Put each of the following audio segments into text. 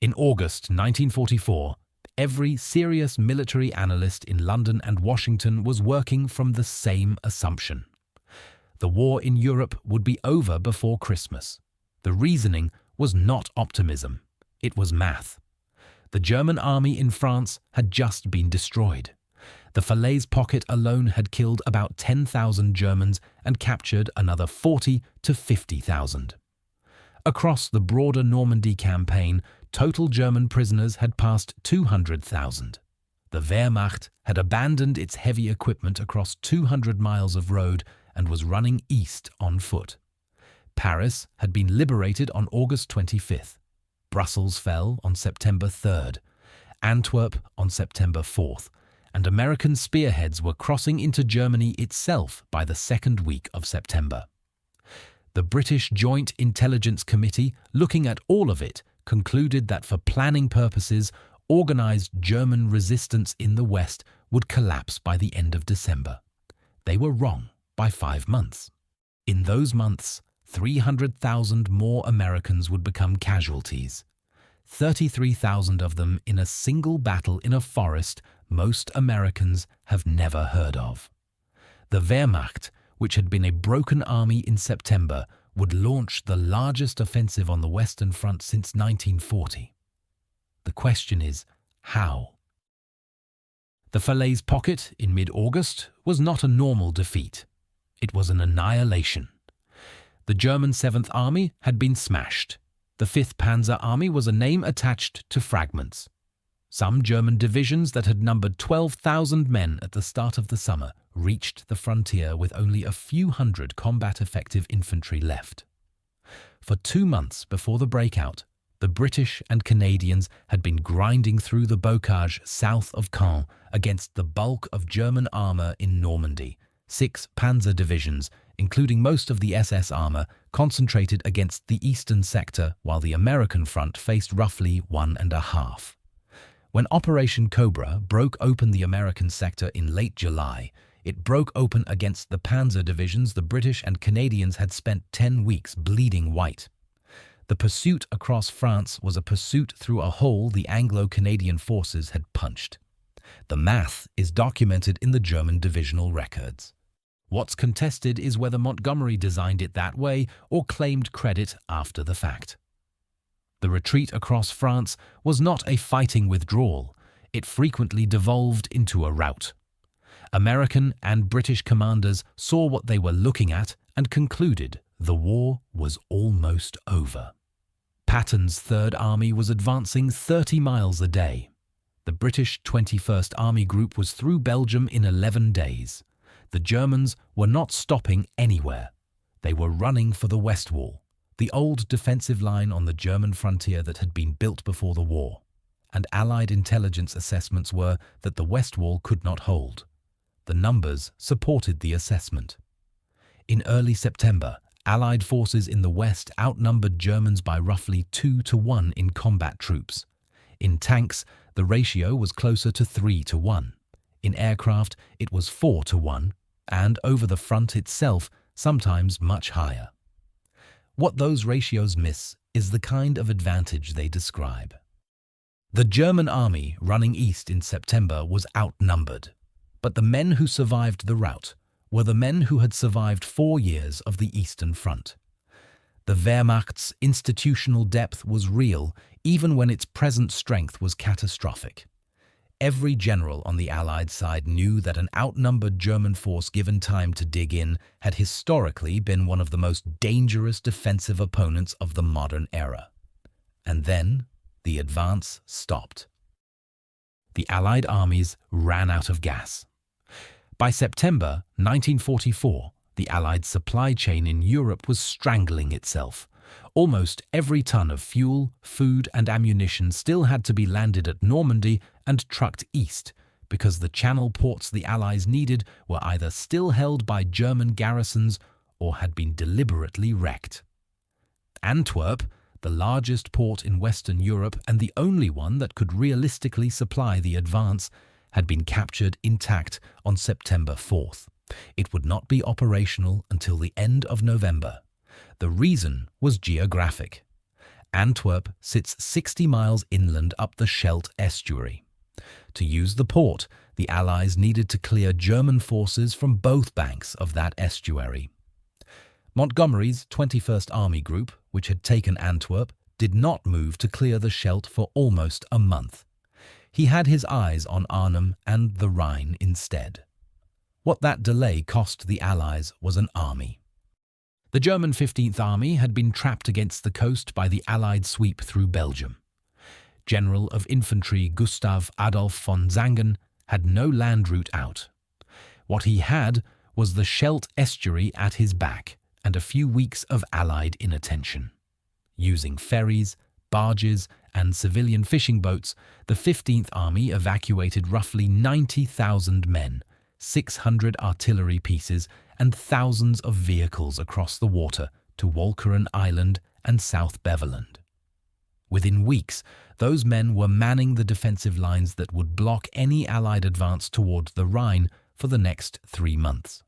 In August 1944, every serious military analyst in London and Washington was working from the same assumption. The war in Europe would be over before Christmas. The reasoning was not optimism, it was math. The German army in France had just been destroyed. The Falaise pocket alone had killed about 10,000 Germans and captured another 40 to 50,000. Across the broader Normandy campaign, total German prisoners had passed 200,000. The Wehrmacht had abandoned its heavy equipment across 200 miles of road and was running east on foot. Paris had been liberated on August 25th. Brussels fell on September 3rd. Antwerp on September 4th. And American spearheads were crossing into Germany itself by the second week of September. The British Joint Intelligence Committee, looking at all of it, concluded that for planning purposes, organized German resistance in the West would collapse by the end of December. They were wrong by 5 months. In those months, 300,000 more Americans would become casualties. 33,000 of them in a single battle in a forest most Americans have never heard of. The Wehrmacht, which had been a broken army in September, would launch the largest offensive on the Western Front since 1940. The question is, how? The Falaise pocket in mid-August was not a normal defeat. It was an annihilation. The German 7th Army had been smashed. The 5th Panzer Army was a name attached to fragments. Some German divisions that had numbered 12,000 men at the start of the summer reached the frontier with only a few hundred combat-effective infantry left. For 2 months before the breakout, the British and Canadians had been grinding through the bocage south of Caen against the bulk of German armour in Normandy. 6 panzer divisions, including most of the SS armour, concentrated against the eastern sector, while the American front faced roughly 1.5. When Operation Cobra broke open the American sector in late July, it broke open against the panzer divisions the British and Canadians had spent 10 weeks bleeding white. The pursuit across France was a pursuit through a hole the Anglo-Canadian forces had punched. The math is documented in the German divisional records. What's contested is whether Montgomery designed it that way or claimed credit after the fact. The retreat across France was not a fighting withdrawal. It frequently devolved into a rout. American and British commanders saw what they were looking at and concluded the war was almost over. Patton's Third Army was advancing 30 miles a day. The British 21st Army Group was through Belgium in 11 days. The Germans were not stopping anywhere. They were running for the West Wall, the old defensive line on the German frontier that had been built before the war, and Allied intelligence assessments were that the West Wall could not hold. The numbers supported the assessment. In early September, Allied forces in the West outnumbered Germans by roughly 2-to-1 in combat troops. In tanks, the ratio was closer to 3-to-1. In aircraft, it was 4-to-1, and over the front itself, sometimes much higher. What those ratios miss is the kind of advantage they describe. The German army running east in September was outnumbered, but the men who survived the rout were the men who had survived 4 years of the Eastern Front. The Wehrmacht's institutional depth was real, even when its present strength was catastrophic. Every general on the Allied side knew that an outnumbered German force given time to dig in had historically been one of the most dangerous defensive opponents of the modern era. And then the advance stopped. The Allied armies ran out of gas. By September 1944, the Allied supply chain in Europe was strangling itself. Almost every ton of fuel, food and ammunition still had to be landed at Normandy and trucked east, because the Channel ports the Allies needed were either still held by German garrisons or had been deliberately wrecked. Antwerp, the largest port in Western Europe and the only one that could realistically supply the advance, had been captured intact on September 4th. It would not be operational until the end of November. The reason was geographic. Antwerp sits 60 miles inland up the Scheldt estuary. To use the port, the Allies needed to clear German forces from both banks of that estuary. Montgomery's 21st Army Group, which had taken Antwerp, did not move to clear the Scheldt for almost a month. He had his eyes on Arnhem and the Rhine instead. What that delay cost the Allies was an army. The German 15th Army had been trapped against the coast by the Allied sweep through Belgium. General of Infantry Gustav Adolf von Zangen had no land route out. What he had was the Scheldt estuary at his back and a few weeks of Allied inattention. Using ferries, barges, and civilian fishing boats, the 15th Army evacuated roughly 90,000 men, 600 artillery pieces, and thousands of vehicles across the water to Walcheren Island and South Beveland. Within weeks, those men were manning the defensive lines that would block any Allied advance towards the Rhine for the next 3 months.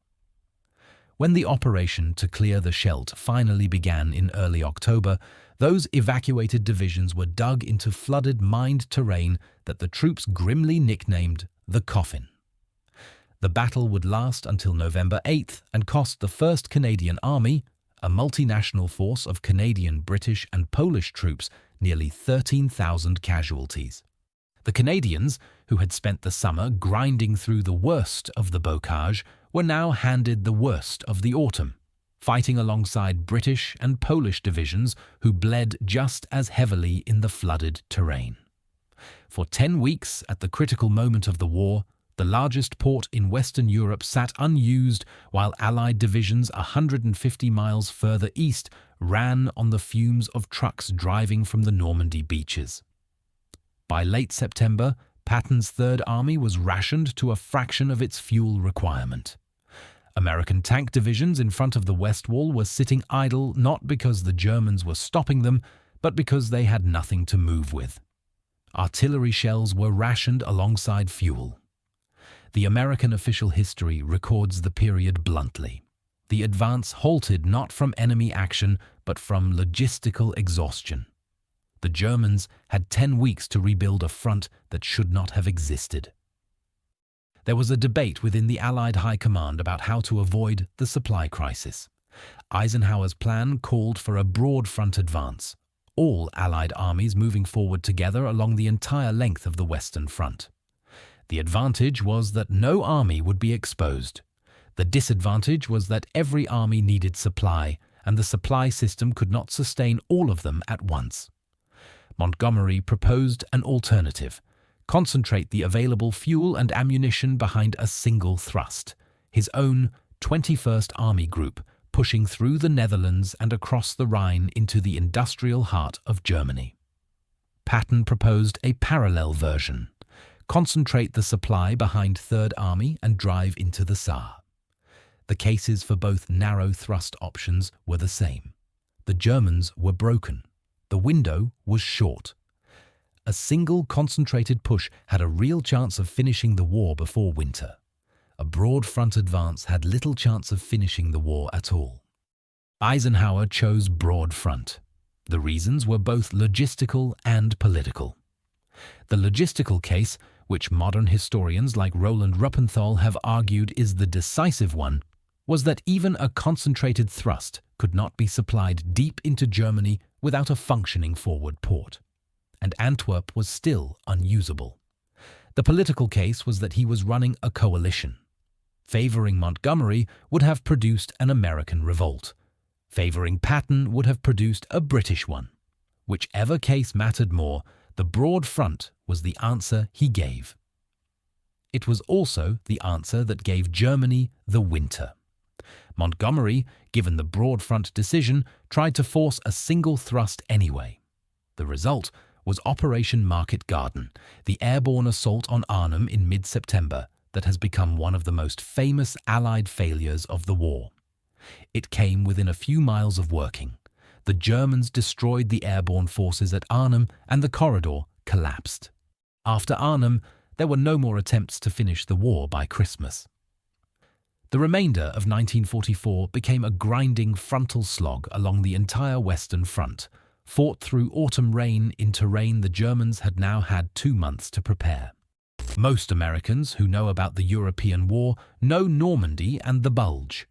When the operation to clear the Scheldt finally began in early October, those evacuated divisions were dug into flooded mined terrain that the troops grimly nicknamed the Coffin. The battle would last until November 8th and cost the 1st Canadian Army, a multinational force of Canadian, British and Polish troops, nearly 13,000 casualties. The Canadians, who had spent the summer grinding through the worst of the bocage, were now handed the worst of the autumn, fighting alongside British and Polish divisions who bled just as heavily in the flooded terrain. For 10 weeks, at the critical moment of the war, the largest port in Western Europe sat unused while Allied divisions 150 miles further east ran on the fumes of trucks driving from the Normandy beaches. By late September, Patton's Third Army was rationed to a fraction of its fuel requirement. American tank divisions in front of the West Wall were sitting idle not because the Germans were stopping them, but because they had nothing to move with. Artillery shells were rationed alongside fuel. The American official history records the period bluntly. The advance halted not from enemy action, but from logistical exhaustion. The Germans had 10 weeks to rebuild a front that should not have existed. There was a debate within the Allied High Command about how to avoid the supply crisis. Eisenhower's plan called for a broad front advance, all Allied armies moving forward together along the entire length of the Western Front. The advantage was that no army would be exposed. The disadvantage was that every army needed supply, and the supply system could not sustain all of them at once. Montgomery proposed an alternative: concentrate the available fuel and ammunition behind a single thrust, his own 21st Army Group, pushing through the Netherlands and across the Rhine into the industrial heart of Germany. Patton proposed a parallel version: concentrate the supply behind Third Army and drive into the Saar. The cases for both narrow thrust options were the same. The Germans were broken. The window was short. A single concentrated push had a real chance of finishing the war before winter. A broad front advance had little chance of finishing the war at all. Eisenhower chose broad front. The reasons were both logistical and political. The logistical case, which modern historians like Roland Ruppenthal have argued is the decisive one, was that even a concentrated thrust could not be supplied deep into Germany without a functioning forward port, and Antwerp was still unusable. The political case was that he was running a coalition. Favoring Montgomery would have produced an American revolt. Favoring Patton would have produced a British one. Whichever case mattered more, the broad front was the answer he gave. It was also the answer that gave Germany the winter. Montgomery, given the broad front decision, tried to force a single thrust anyway. The result was Operation Market Garden, the airborne assault on Arnhem in mid-September that has become one of the most famous Allied failures of the war. It came within a few miles of working. The Germans destroyed the airborne forces at Arnhem and the corridor collapsed. After Arnhem, there were no more attempts to finish the war by Christmas. The remainder of 1944 became a grinding frontal slog along the entire Western Front, fought through autumn rain in terrain the Germans had now had 2 months to prepare. Most Americans who know about the European War know Normandy and the Bulge.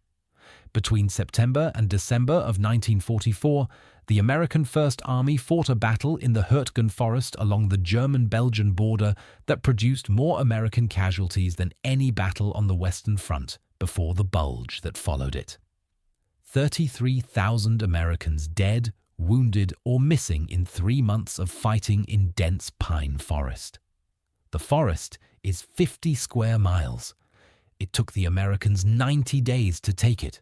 Between September and December of 1944, the American First Army fought a battle in the Hurtgen Forest along the German-Belgian border that produced more American casualties than any battle on the Western Front before the Bulge that followed it. 33,000 Americans dead, wounded, or missing in 3 months of fighting in dense pine forest. The forest is 50 square miles. It took the Americans 90 days to take it.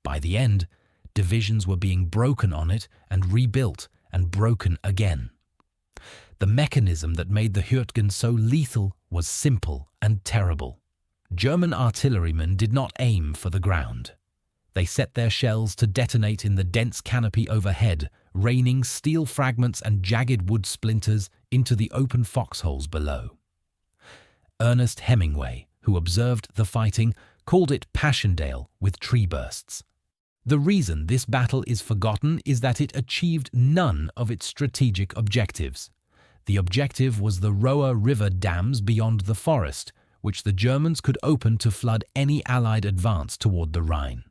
By the end, divisions were being broken on it and rebuilt and broken again. The mechanism that made the Hurtgen so lethal was simple and terrible. German artillerymen did not aim for the ground. They set their shells to detonate in the dense canopy overhead, raining steel fragments and jagged wood splinters into the open foxholes below. Ernest Hemingway, who observed the fighting, called it Passchendaele with tree bursts. The reason this battle is forgotten is that it achieved none of its strategic objectives. The objective was the Roer River dams beyond the forest, which the Germans could open to flood any Allied advance toward the Rhine.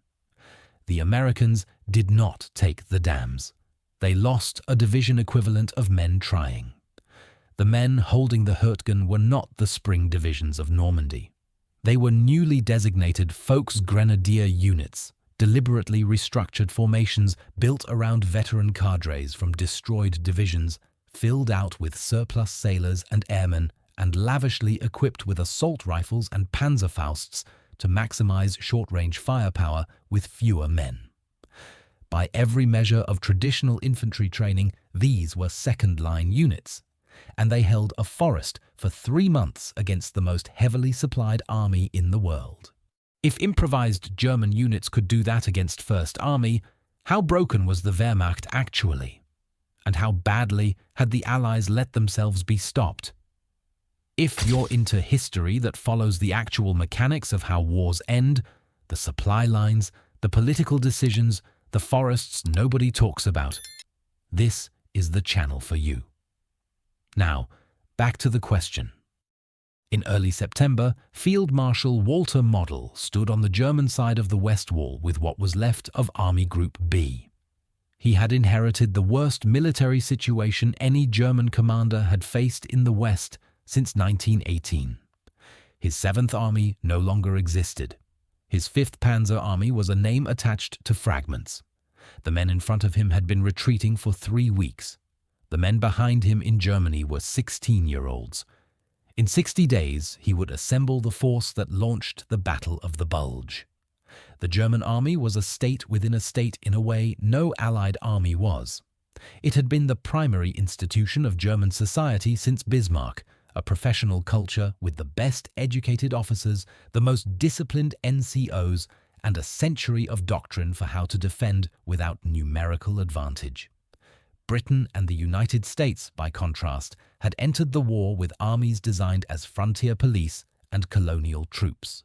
The Americans did not take the dams. They lost a division equivalent of men trying. The men holding the Hurtgen were not the spring divisions of Normandy. They were newly designated Volksgrenadier units, deliberately restructured formations built around veteran cadres from destroyed divisions, filled out with surplus sailors and airmen, and lavishly equipped with assault rifles and Panzerfausts to maximize short-range firepower with fewer men. By every measure of traditional infantry training, these were second-line units, and they held a forest for 3 months against the most heavily supplied army in the world. If improvised German units could do that against First Army, how broken was the Wehrmacht actually? And how badly had the Allies let themselves be stopped? If you're into history that follows the actual mechanics of how wars end, the supply lines, the political decisions, the forests nobody talks about, this is the channel for you. Now, back to the question. In early September, Field Marshal Walter Model stood on the German side of the West Wall with what was left of Army Group B. He had inherited the worst military situation any German commander had faced in the West since 1918. His 7th Army no longer existed. His 5th Panzer Army was a name attached to fragments. The men in front of him had been retreating for 3 weeks. The men behind him in Germany were 16-year-olds. In 60 days, he would assemble the force that launched the Battle of the Bulge. The German army was a state within a state in a way no Allied army was. It had been the primary institution of German society since Bismarck, a professional culture with the best educated officers, the most disciplined NCOs, and a century of doctrine for how to defend without numerical advantage. Britain and the United States, by contrast, had entered the war with armies designed as frontier police and colonial troops.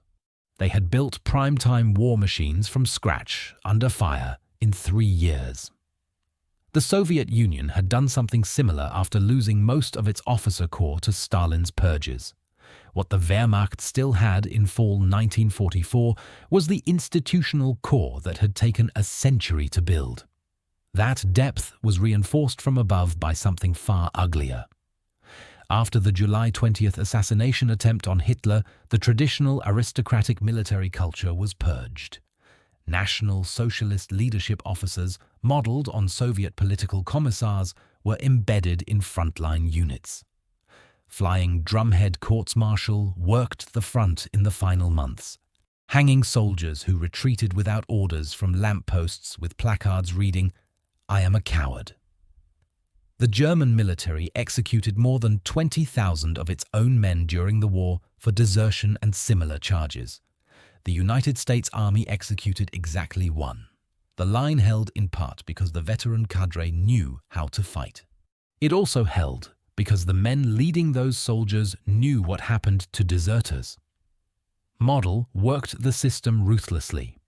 They had built prime-time war machines from scratch, under fire, in 3 years. The Soviet Union had done something similar after losing most of its officer corps to Stalin's purges. What the Wehrmacht still had in fall 1944 was the institutional core that had taken a century to build. That depth was reinforced from above by something far uglier. After the July 20th assassination attempt on Hitler, the traditional aristocratic military culture was purged. National Socialist leadership officers, modeled on Soviet political commissars, were embedded in frontline units. Flying drumhead courts-martial worked the front in the final months, hanging soldiers who retreated without orders from lampposts with placards reading, "I am a coward." The German military executed more than 20,000 of its own men during the war for desertion and similar charges. The United States Army executed exactly 1. The line held in part because the veteran cadre knew how to fight. It also held because the men leading those soldiers knew what happened to deserters. Model worked the system ruthlessly.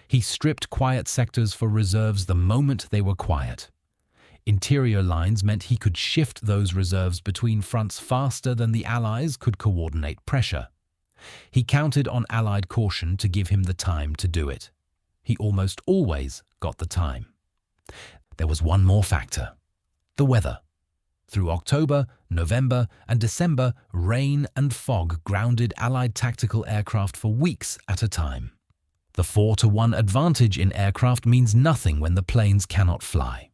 He stripped quiet sectors for reserves the moment they were quiet. Interior lines meant he could shift those reserves between fronts faster than the Allies could coordinate pressure. He counted on Allied caution to give him the time to do it. He almost always got the time. There was one more factor: the weather. Through October, November, and December, rain and fog grounded Allied tactical aircraft for weeks at a time. The 4-to-1 advantage in aircraft means nothing when the planes cannot fly.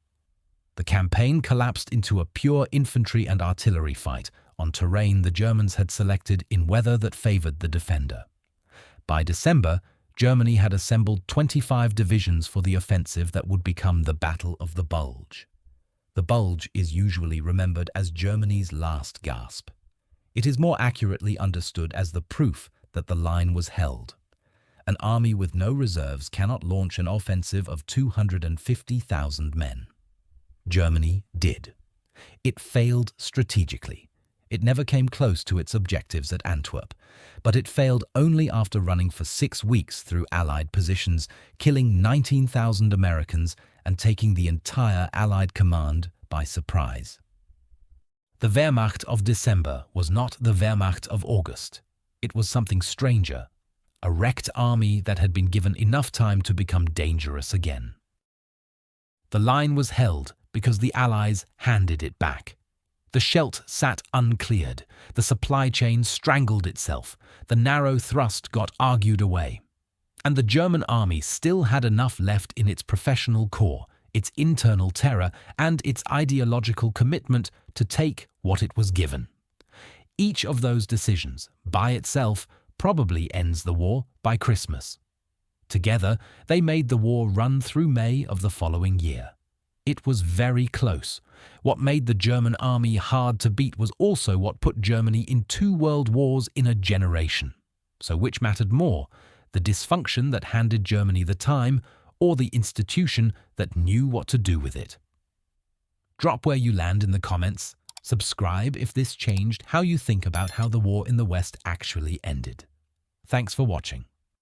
The campaign collapsed into a pure infantry and artillery fight on terrain the Germans had selected in weather that favored the defender. By December, Germany had assembled 25 divisions for the offensive that would become the Battle of the Bulge. The Bulge is usually remembered as Germany's last gasp. It is more accurately understood as the proof that the line was held. An army with no reserves cannot launch an offensive of 250,000 men. Germany did. It failed strategically. It never came close to its objectives at Antwerp, but it failed only after running for 6 weeks through Allied positions, killing 19,000 Americans and taking the entire Allied command by surprise. The Wehrmacht of December was not the Wehrmacht of August. It was something stranger, a wrecked army that had been given enough time to become dangerous again. The line was held because the Allies handed it back. The Scheldt sat uncleared, the supply chain strangled itself, the narrow thrust got argued away. And the German army still had enough left in its professional core, its internal terror, and its ideological commitment to take what it was given. Each of those decisions, by itself, probably ends the war by Christmas. Together, they made the war run through May of the following year. It was very close. What made the German army hard to beat was also what put Germany in 2 world wars in a generation. So which mattered more, the dysfunction that handed Germany the time, or the institution that knew what to do with it? Drop where you land in the comments. Subscribe if this changed how you think about how the war in the West actually ended. Thanks for watching.